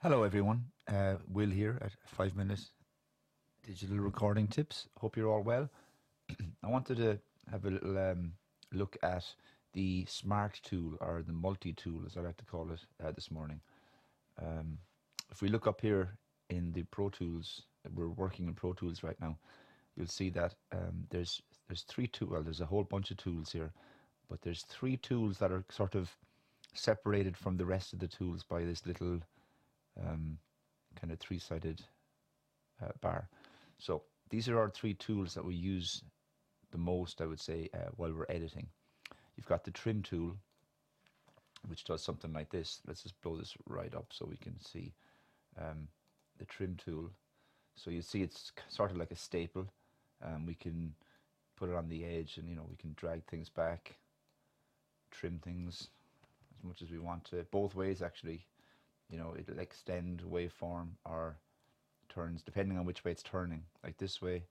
Hello everyone, Will here at 5 Minute Digital Recording Tips. Hope you're all well. I wanted to have a little look at the Smart tool, or the multi-tool as I like to call it, this morning. If we look up here in the Pro Tools, we're working in Pro Tools right now, you'll see that there's three tools, well there's a whole bunch of tools here, but there's three tools that are sort of separated from the rest of the tools by this little kind of three-sided bar. So these are our three tools that we use the most, I would say, while we're editing. You've got the trim tool, which does something like this. Let's just blow this right up so we can see the trim tool. So you see it's sort of like a staple. We can put it on the edge, and we can drag things back, trim things as much as we want to, both ways actually. It'll extend waveform or turns depending on which way it's turning. Like this way,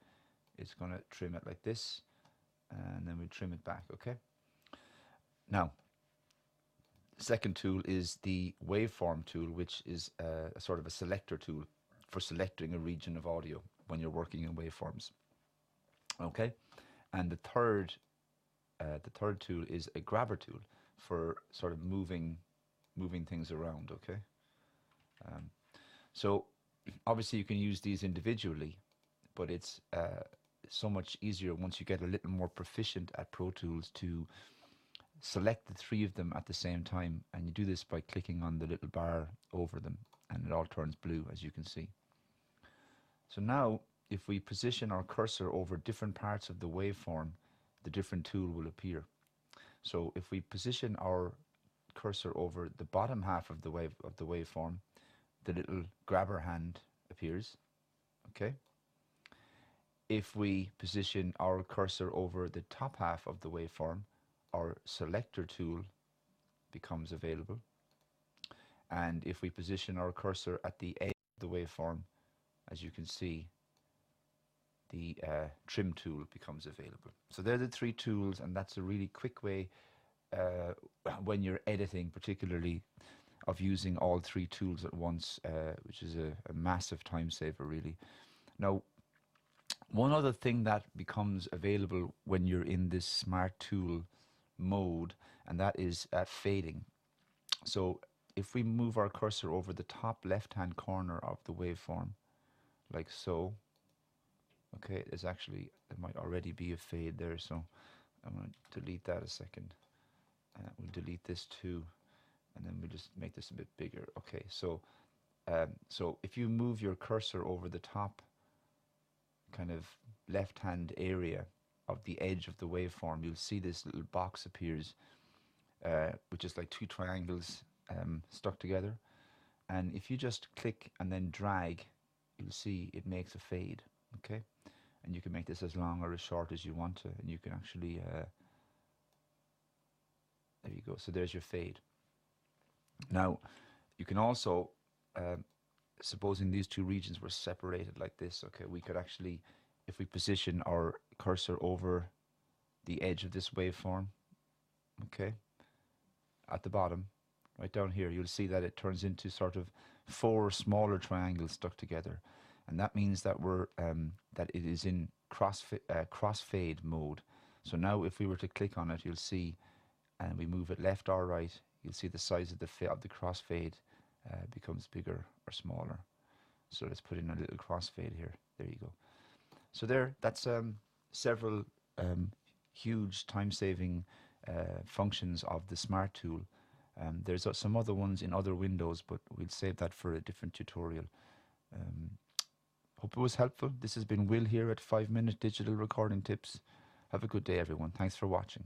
it's going to trim it like this, and then we trim it back. Okay. Now, the second tool is the waveform tool, which is a sort of a selector tool for selecting a region of audio when you're working in waveforms. Okay. And the third tool is a grabber tool for sort of moving things around. Okay. So obviously you can use these individually, but it's so much easier once you get a little more proficient at Pro Tools to select the three of them at the same time, and you do this by clicking on the little bar over them, and it all turns blue, as you can see. So now if we position our cursor over different parts of the waveform, the different tool will appear. So if we position our cursor over the bottom half of the waveform, the little grabber hand appears. Okay. If we position our cursor over the top half of the waveform, our selector tool becomes available. And if we position our cursor at the edge of the waveform, as you can see, the trim tool becomes available. So they're the three tools, and that's a really quick way when you're editing, particularly, of using all three tools at once, which is a massive time saver, really. Now, one other thing that becomes available when you're in this Smart tool mode, and that is fading. So if we move our cursor over the top left-hand corner of the waveform, like so, okay, there might already be a fade there, so I'm going to delete that a second. We'll delete this too, and then we'll just make this a bit bigger. Okay, so so if you move your cursor over the top kind of left-hand area of the edge of the waveform, you'll see this little box appears, which is like two triangles stuck together. And if you just click and then drag, you'll see it makes a fade. Okay, and you can make this as long or as short as you want to, and you can actually there you go. So there's your fade. Now, you can also, supposing these two regions were separated like this, okay, we could actually, if we position our cursor over the edge of this waveform, okay, at the bottom, right down here, you'll see that it turns into sort of four smaller triangles stuck together. And that means that that it is in crossfade mode. So now if we were to click on it, you'll see, and we move it left or right, you'll see the size of the crossfade becomes bigger or smaller. So let's put in a little crossfade here. There you go. So that's several huge time-saving functions of the Smart tool. There's some other ones in other windows, but we'll save that for a different tutorial. Hope it was helpful. This has been Will here at 5 Minute Digital Recording Tips. Have a good day, everyone. Thanks for watching.